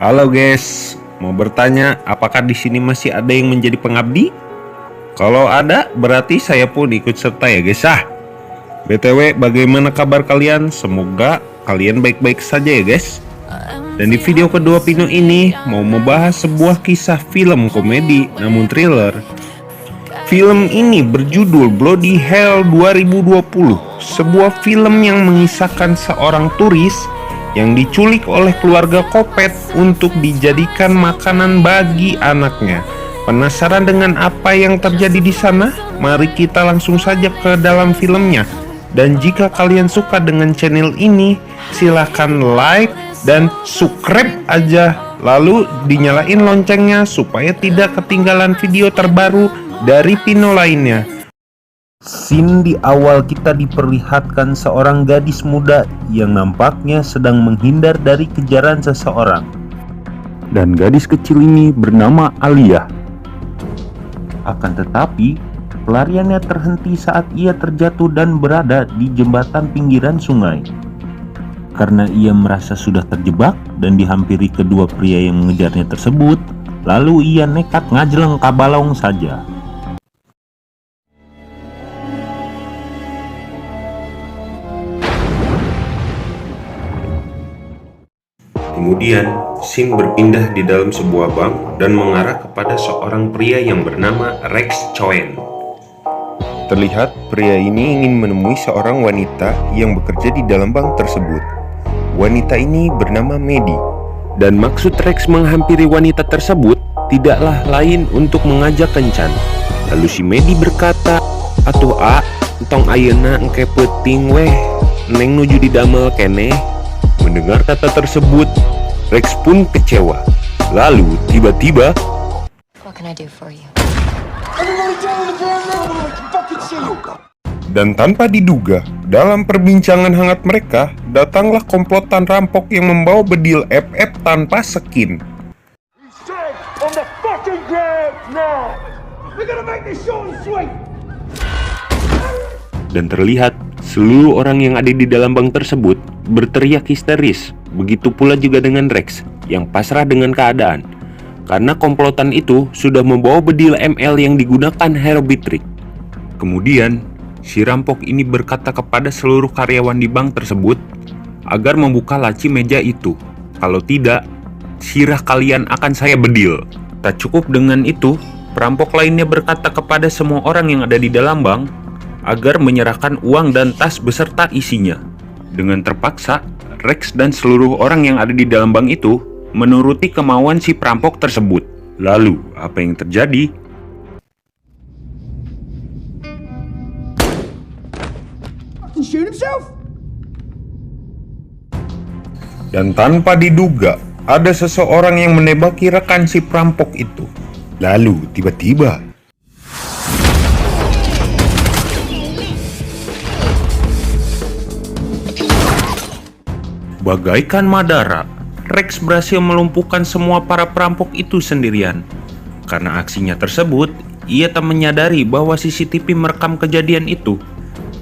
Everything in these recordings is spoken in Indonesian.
Halo guys, mau bertanya apakah di sini masih ada yang menjadi pengabdi? Kalau ada, berarti saya pun ikut serta ya guys. BTW, bagaimana kabar kalian? Semoga kalian baik-baik saja ya guys. Dan di video kedua Pino ini mau membahas sebuah kisah film komedi namun thriller. Film ini berjudul Bloody Hell 2020, sebuah film yang mengisahkan seorang turis yang diculik oleh keluarga Kopet untuk dijadikan makanan bagi anaknya. Penasaran dengan apa yang terjadi di sana? Mari kita langsung saja ke dalam filmnya. Dan jika kalian suka dengan channel ini, silahkan like dan subscribe aja. Lalu dinyalain loncengnya supaya tidak ketinggalan video terbaru dari Pino lainnya. Scene di awal kita diperlihatkan seorang gadis muda yang nampaknya sedang menghindar dari kejaran seseorang. Dan gadis kecil ini bernama Alia. Akan tetapi, pelariannya terhenti saat ia terjatuh dan berada di jembatan pinggiran sungai. Karena ia merasa sudah terjebak dan dihampiri kedua pria yang mengejarnya tersebut, lalu ia nekat ngajleng kabalong saja. Kemudian, scene berpindah di dalam sebuah bank dan mengarah kepada seorang pria yang bernama Rex Choen. Terlihat pria ini ingin menemui seorang wanita yang bekerja di dalam bank tersebut. Wanita ini bernama Medi. Dan maksud Rex menghampiri wanita tersebut tidaklah lain untuk mengajak kencan. Lalu si Medi berkata, "Atuh entong ayeuna engke peuting weh, neng nuju didamel keneh." Mendengar kata tersebut, Rex pun kecewa. Lalu tiba-tiba, dan tanpa diduga, dalam perbincangan hangat mereka, datanglah komplotan rampok yang membawa bedil FF tanpa skin. Dan terlihat seluruh orang yang ada di dalam bank tersebut berteriak histeris. Begitu pula juga dengan Rex yang pasrah dengan keadaan, karena komplotan itu sudah membawa bedil ML yang digunakan Hero Beatrix. Kemudian si rampok ini berkata kepada seluruh karyawan di bank tersebut agar membuka laci meja itu. Kalau tidak, sirah kalian akan saya bedil. Tak cukup dengan itu, perampok lainnya berkata kepada semua orang yang ada di dalam bank agar menyerahkan uang dan tas beserta isinya. Dengan terpaksa, Rex dan seluruh orang yang ada di dalam bank itu menuruti kemauan si perampok tersebut. Lalu, apa yang terjadi? Dan tanpa diduga, ada seseorang yang menembaki rekan si perampok itu. Lalu, tiba-tiba, bagaikan Madara, Rex berhasil melumpuhkan semua para perampok itu sendirian. Karena aksinya tersebut, ia tak menyadari bahwa CCTV merekam kejadian itu,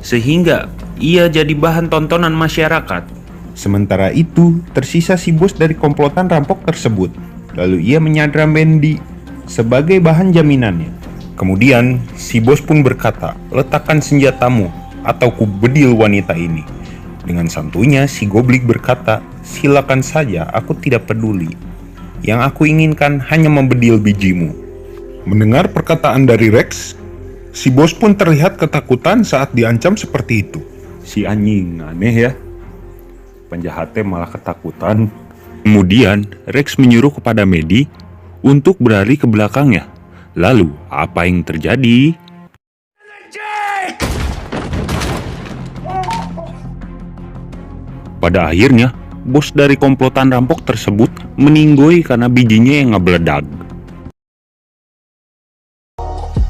sehingga ia jadi bahan tontonan masyarakat. Sementara itu, tersisa si bos dari komplotan rampok tersebut. Lalu ia menyandra Mandy sebagai bahan jaminannya. Kemudian, si bos pun berkata, "Letakkan senjatamu atau ku bedil wanita ini." Dengan santunya, si goblik berkata, "Silakan saja, aku tidak peduli. Yang aku inginkan hanya membedil bijimu." Mendengar perkataan dari Rex, si bos pun terlihat ketakutan saat diancam seperti itu. Si anjing, aneh ya. Penjahatnya malah ketakutan. Kemudian, Rex menyuruh kepada Medi untuk berlari ke belakangnya. Lalu, apa yang terjadi? Pada akhirnya, bos dari komplotan rampok tersebut meninggoy karena bijinya yang ngebeledak.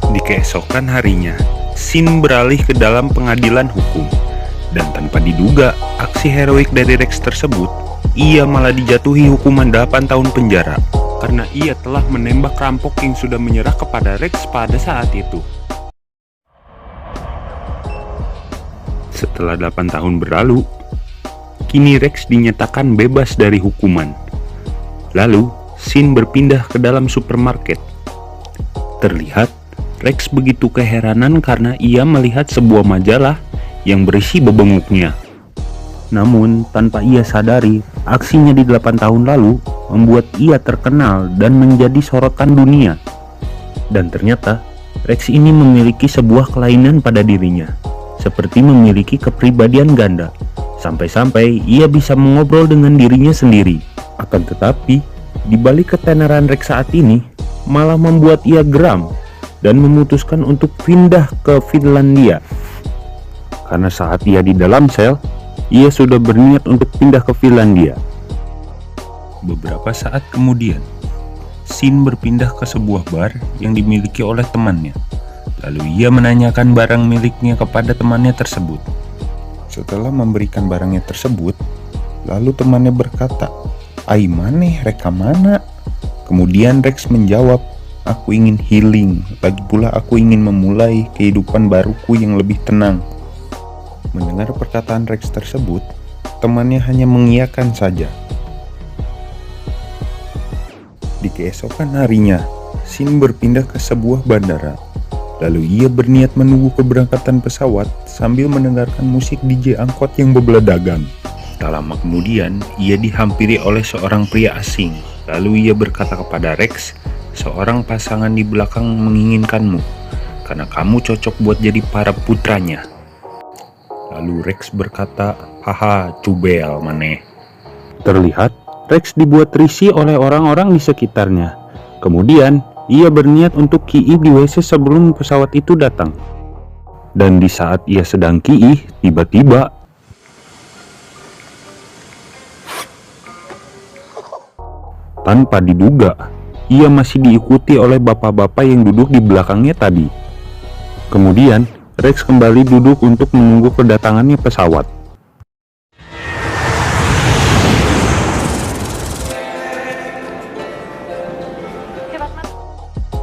Di keesokan harinya, scene beralih ke dalam pengadilan hukum. Dan tanpa diduga, aksi heroik dari Rex tersebut, ia malah dijatuhi hukuman 8 tahun penjara karena ia telah menembak rampok yang sudah menyerah kepada Rex pada saat itu. Setelah 8 tahun berlalu, kini Rex dinyatakan bebas dari hukuman. Lalu, scene berpindah ke dalam supermarket. Terlihat, Rex begitu keheranan karena ia melihat sebuah majalah yang berisi bebenguknya. Namun, tanpa ia sadari, aksinya di 8 tahun lalu membuat ia terkenal dan menjadi sorotan dunia. Dan ternyata, Rex ini memiliki sebuah kelainan pada dirinya, seperti memiliki kepribadian ganda, sampai-sampai ia bisa mengobrol dengan dirinya sendiri. Akan tetapi, di balik ketenaran Rex saat ini, malah membuat ia geram dan memutuskan untuk pindah ke Finlandia. Karena saat ia di dalam sel, ia sudah berniat untuk pindah ke Finlandia. Beberapa saat kemudian, Sin berpindah ke sebuah bar yang dimiliki oleh temannya. Lalu ia menanyakan barang miliknya kepada temannya tersebut. Setelah memberikan barangnya tersebut, lalu temannya berkata, "Ai maneh, reka mana?" Kemudian Rex menjawab, "Aku ingin healing, lagi pula aku ingin memulai kehidupan baruku yang lebih tenang." Mendengar perkataan Rex tersebut, temannya hanya mengiyakan saja. Di keesokan harinya, Sin berpindah ke sebuah bandara. Lalu ia berniat menunggu keberangkatan pesawat sambil mendengarkan musik DJ angkot yang berbeledagan. Tak lama kemudian, ia dihampiri oleh seorang pria asing. Lalu ia berkata kepada Rex, "Seorang pasangan di belakang menginginkanmu, karena kamu cocok buat jadi para putranya." Lalu Rex berkata, "Haha, cubel maneh." Terlihat, Rex dibuat risih oleh orang-orang di sekitarnya. Kemudian, ia berniat untuk kiih di WC sebelum pesawat itu datang. Dan di saat ia sedang kiih, tiba-tiba tanpa diduga, ia masih diikuti oleh bapak-bapak yang duduk di belakangnya tadi. Kemudian, Rex kembali duduk untuk menunggu kedatangannya pesawat.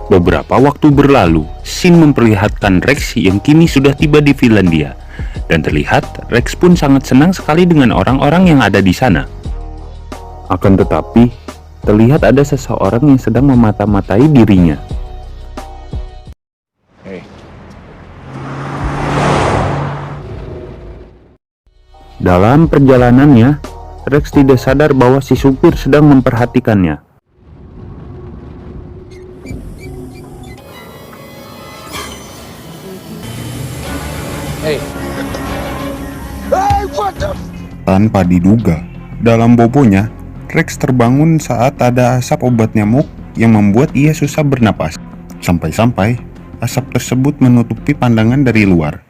Beberapa waktu berlalu, Sin memperlihatkan Rex yang kini sudah tiba di Finlandia. Dan terlihat, Rex pun sangat senang sekali dengan orang-orang yang ada di sana. Akan tetapi, terlihat ada seseorang yang sedang memata-matai dirinya. Dalam perjalanannya, Rex tidak sadar bahwa si supir sedang memperhatikannya. Tanpa diduga, dalam bobonya, Rex terbangun saat ada asap obat nyamuk yang membuat ia susah bernapas. Sampai-sampai, asap tersebut menutupi pandangan dari luar.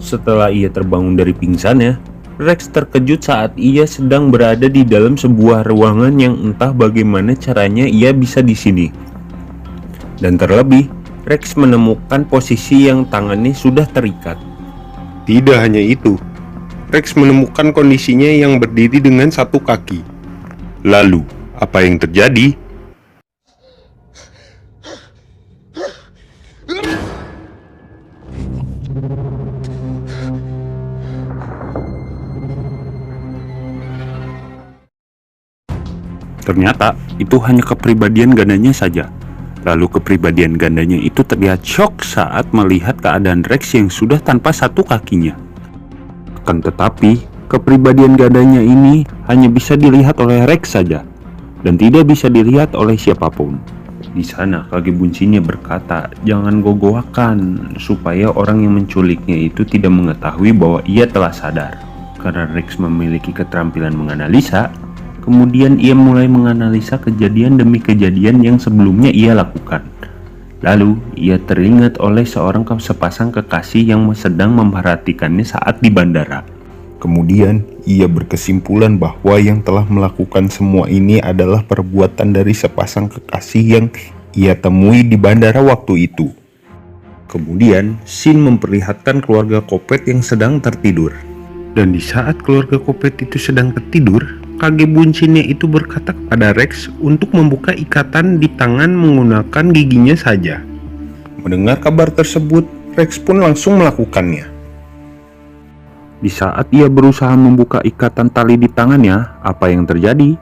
Setelah ia terbangun dari pingsannya, Rex terkejut saat ia sedang berada di dalam sebuah ruangan yang entah bagaimana caranya ia bisa di sini. Dan terlebih, Rex menemukan posisi yang tangannya sudah terikat. Tidak hanya itu, Rex menemukan kondisinya yang berdiri dengan satu kaki. Lalu, apa yang terjadi? Ternyata, itu hanya kepribadian gandanya saja. Lalu kepribadian gandanya itu terlihat shock saat melihat keadaan Rex yang sudah tanpa satu kakinya. Akan tetapi, kepribadian gandanya ini hanya bisa dilihat oleh Rex saja, dan tidak bisa dilihat oleh siapapun. Di sana, Kage Bunshin berkata, "Jangan gogoakan, supaya orang yang menculiknya itu tidak mengetahui bahwa ia telah sadar." Karena Rex memiliki keterampilan menganalisa, kemudian ia mulai menganalisa kejadian demi kejadian yang sebelumnya ia lakukan. Lalu, ia teringat oleh seorang sepasang kekasih yang sedang memperhatikannya saat di bandara. Kemudian, ia berkesimpulan bahwa yang telah melakukan semua ini adalah perbuatan dari sepasang kekasih yang ia temui di bandara waktu itu. Kemudian, Sin memperlihatkan keluarga Kopet yang sedang tertidur. Dan di saat keluarga Kopet itu sedang tertidur, Kage Bunshin itu berkata kepada Rex untuk membuka ikatan di tangan menggunakan giginya saja. Mendengar kabar tersebut, Rex pun langsung melakukannya. Di saat ia berusaha membuka ikatan tali di tangannya, apa yang terjadi?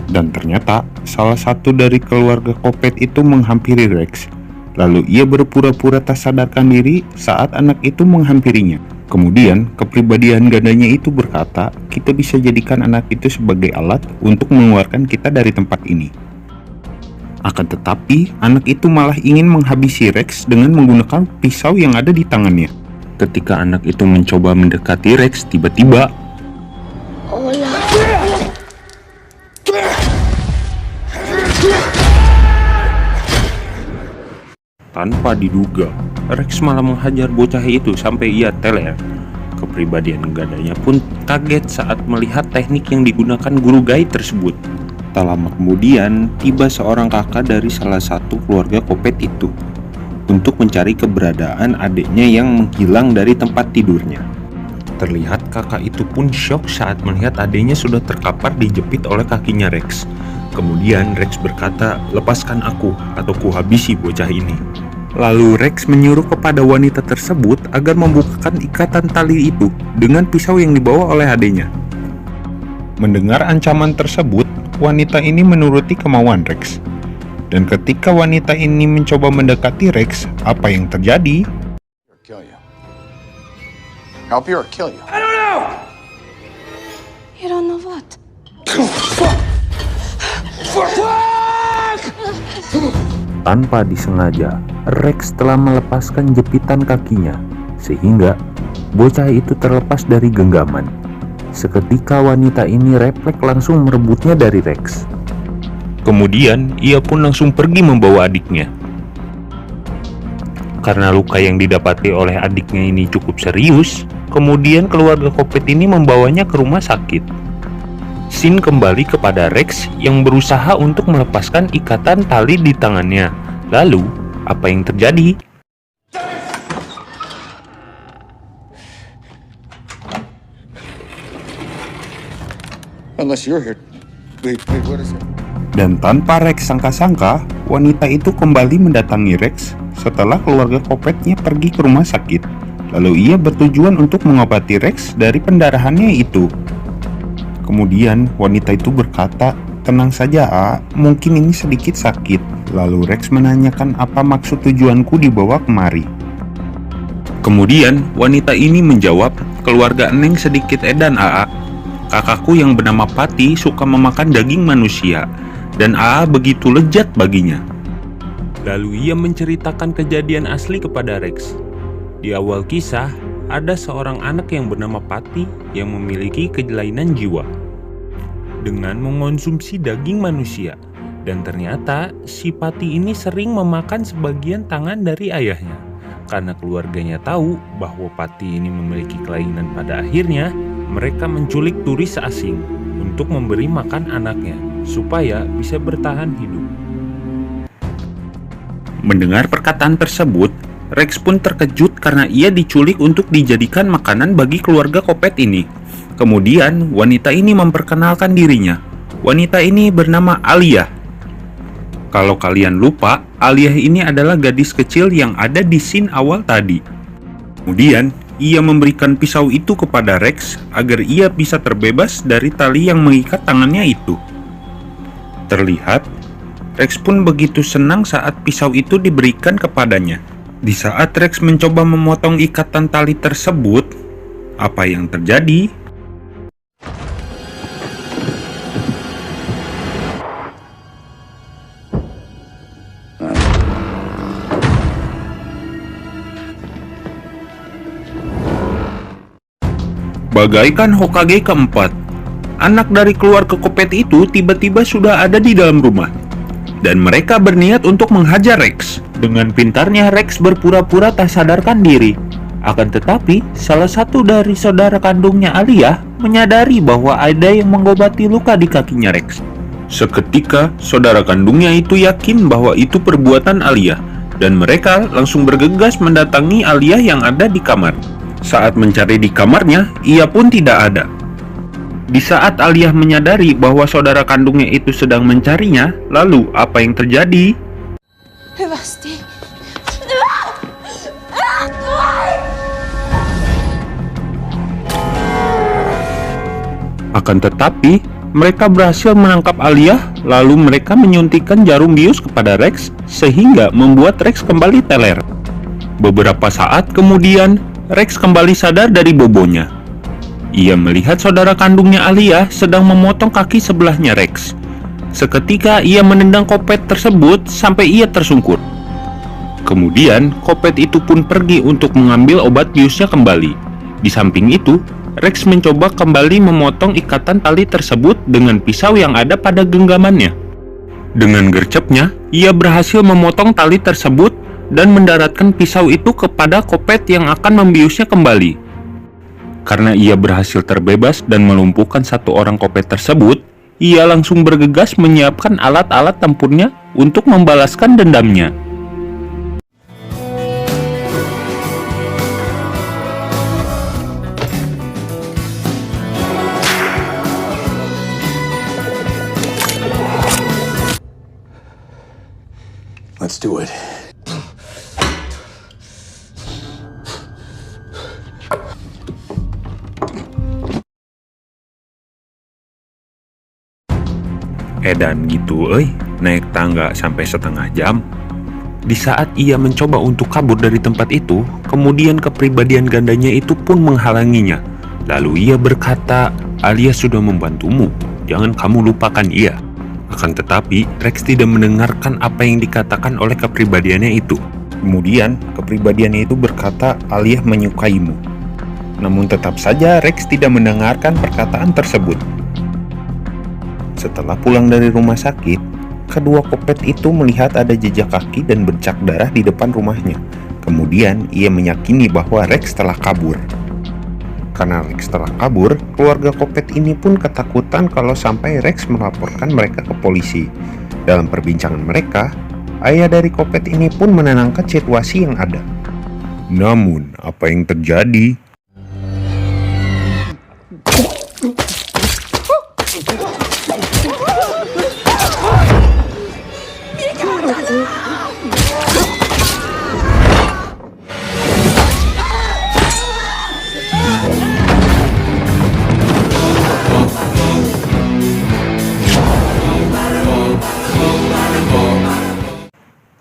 Dan ternyata salah satu dari keluarga Kopet itu menghampiri Rex. Lalu ia berpura-pura tak sadarkan diri saat anak itu menghampirinya. Kemudian kepribadian gandanya itu berkata, kita bisa jadikan anak itu sebagai alat untuk mengeluarkan kita dari tempat ini. Akan tetapi anak itu malah ingin menghabisi Rex dengan menggunakan pisau yang ada di tangannya. Ketika anak itu mencoba mendekati Rex, tiba-tiba tanpa diduga, Rex malah menghajar bocah itu sampai ia teler. Kepribadian gandanya pun kaget saat melihat teknik yang digunakan guru gaib tersebut. Tak lama kemudian, tiba seorang kakak dari salah satu keluarga Kopet itu untuk mencari keberadaan adiknya yang menghilang dari tempat tidurnya. Terlihat kakak itu pun syok saat melihat adiknya sudah terkapar dijepit oleh kakinya Rex. Kemudian Rex berkata, lepaskan aku atau kuhabisi bocah ini. Lalu Rex menyuruh kepada wanita tersebut agar membukakan ikatan tali itu dengan pisau yang dibawa oleh adiknya. Mendengar ancaman tersebut, wanita ini menuruti kemauan Rex. Dan ketika wanita ini mencoba mendekati Rex, apa yang terjadi? Help you or kill you? I don't know! You don't know what? Tanpa disengaja, Rex telah melepaskan jepitan kakinya, sehingga bocah itu terlepas dari genggaman. Seketika wanita ini refleks langsung merebutnya dari Rex. Kemudian, ia pun langsung pergi membawa adiknya. Karena luka yang didapati oleh adiknya ini cukup serius, kemudian keluarga Kopet ini membawanya ke rumah sakit. Scene kembali kepada Rex yang berusaha untuk melepaskan ikatan tali di tangannya. Lalu, apa yang terjadi? Unless you're here. Wait, what is it? Dan tanpa Rex sangka-sangka, wanita itu kembali mendatangi Rex setelah keluarga Kopetnya pergi ke rumah sakit. Lalu ia bertujuan untuk mengobati Rex dari pendarahannya itu. Kemudian wanita itu berkata, tenang saja A, mungkin ini sedikit sakit. Lalu Rex menanyakan apa maksud tujuanku dibawa kemari. Kemudian wanita ini menjawab, keluarga Neng sedikit edan AA. Kakakku yang bernama Pati suka memakan daging manusia, dan AA begitu lezat baginya. Lalu ia menceritakan kejadian asli kepada Rex. Di awal kisah, ada seorang anak yang bernama Pati yang memiliki kelainan jiwa dengan mengonsumsi daging manusia, dan ternyata si Pati ini sering memakan sebagian tangan dari ayahnya. Karena keluarganya tahu bahwa Pati ini memiliki kelainan, pada akhirnya mereka menculik turis asing untuk memberi makan anaknya supaya bisa bertahan hidup. Mendengar perkataan tersebut, Rex pun terkejut karena ia diculik untuk dijadikan makanan bagi keluarga Kopet ini. Kemudian wanita ini memperkenalkan dirinya. Wanita ini bernama Alia. Kalau kalian lupa, Alia ini adalah gadis kecil yang ada di scene awal tadi. Kemudian ia memberikan pisau itu kepada Rex agar ia bisa terbebas dari tali yang mengikat tangannya itu. Terlihat Rex pun begitu senang saat pisau itu diberikan kepadanya. Di saat Rex mencoba memotong ikatan tali tersebut, apa yang terjadi? Bagaikan Hokage keempat, anak dari keluarga Kopet itu tiba-tiba sudah ada di dalam rumah. Dan mereka berniat untuk menghajar Rex. Dengan pintarnya Rex berpura-pura tak sadarkan diri. Akan tetapi, salah satu dari saudara kandungnya Alia menyadari bahwa ada yang mengobati luka di kakinya Rex. Seketika, saudara kandungnya itu yakin bahwa itu perbuatan Alia, dan mereka langsung bergegas mendatangi Alia yang ada di kamar. Saat mencari di kamarnya, ia pun tidak ada. Di saat Aliyah menyadari bahwa saudara kandungnya itu sedang mencarinya, lalu apa yang terjadi? Vasti. Akan tetapi, mereka berhasil menangkap Aliyah, lalu mereka menyuntikkan jarum bius kepada Rex sehingga membuat Rex kembali teler. Beberapa saat kemudian, Rex kembali sadar dari bobonya. Ia melihat saudara kandungnya Aliyah sedang memotong kaki sebelahnya Rex. Seketika ia menendang Kopet tersebut sampai ia tersungkur. Kemudian, Kopet itu pun pergi untuk mengambil obat biusnya kembali. Di samping itu, Rex mencoba kembali memotong ikatan tali tersebut dengan pisau yang ada pada genggamannya. Dengan gercepnya, ia berhasil memotong tali tersebut dan mendaratkan pisau itu kepada Kopet yang akan membiusnya kembali. Karena ia berhasil terbebas dan melumpuhkan satu orang Kopet tersebut, ia langsung bergegas menyiapkan alat-alat tempurnya untuk membalaskan dendamnya. Let's do it. Edan gitu, naik tangga sampai setengah jam. Di saat ia mencoba untuk kabur dari tempat itu, kemudian kepribadian gandanya itu pun menghalanginya. Lalu ia berkata, Aliyah sudah membantumu, jangan kamu lupakan ia. Akan tetapi, Rex tidak mendengarkan apa yang dikatakan oleh kepribadiannya itu. Kemudian, kepribadiannya itu berkata, Aliyah menyukaimu. Namun tetap saja Rex tidak mendengarkan perkataan tersebut. Setelah pulang dari rumah sakit, kedua Kopet itu melihat ada jejak kaki dan bercak darah di depan rumahnya. Kemudian, ia meyakini bahwa Rex telah kabur. Karena Rex telah kabur, keluarga Kopet ini pun ketakutan kalau sampai Rex melaporkan mereka ke polisi. Dalam perbincangan mereka, ayah dari Kopet ini pun menenangkan situasi yang ada. Namun, apa yang terjadi?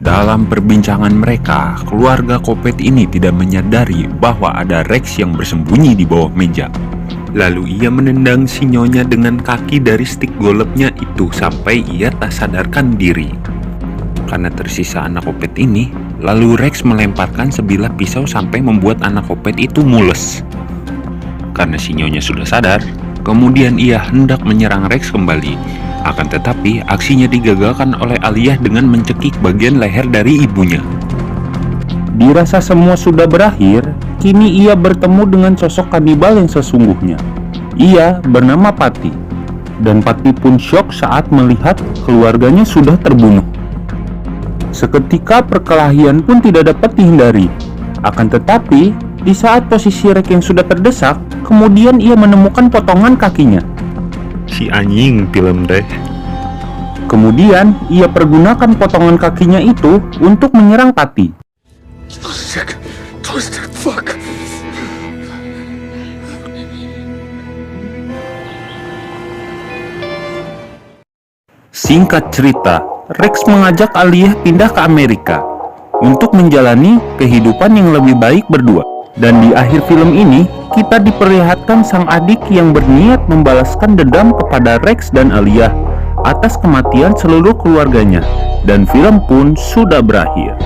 Dalam perbincangan mereka, keluarga Kopet ini tidak menyadari bahwa ada Rex yang bersembunyi di bawah meja. Lalu ia menendang si nyonya dengan kaki dari stik golfnya itu sampai ia tak sadarkan diri. Karena tersisa anak Kopet ini, lalu Rex melemparkan sebilah pisau sampai membuat anak Kopet itu mules. Karena si nyonya sudah sadar, kemudian ia hendak menyerang Rex kembali. Akan tetapi, aksinya digagalkan oleh Aliyah dengan mencekik bagian leher dari ibunya. Dirasa semua sudah berakhir, kini ia bertemu dengan sosok kanibal yang sesungguhnya. Ia bernama Patty, dan Patty pun syok saat melihat keluarganya sudah terbunuh. Seketika perkelahian pun tidak dapat dihindari. Akan tetapi, di saat posisi Rex yang sudah terdesak, kemudian ia menemukan potongan kakinya. Si anjing film deh. Kemudian ia pergunakan potongan kakinya itu untuk menyerang Patty. Fuck. Singkat cerita, Rex mengajak Aliyah pindah ke Amerika untuk menjalani kehidupan yang lebih baik berdua. Dan di akhir film ini, kita diperlihatkan sang adik yang berniat membalaskan dendam kepada Rex dan Aliyah atas kematian seluruh keluarganya. Dan film pun sudah berakhir.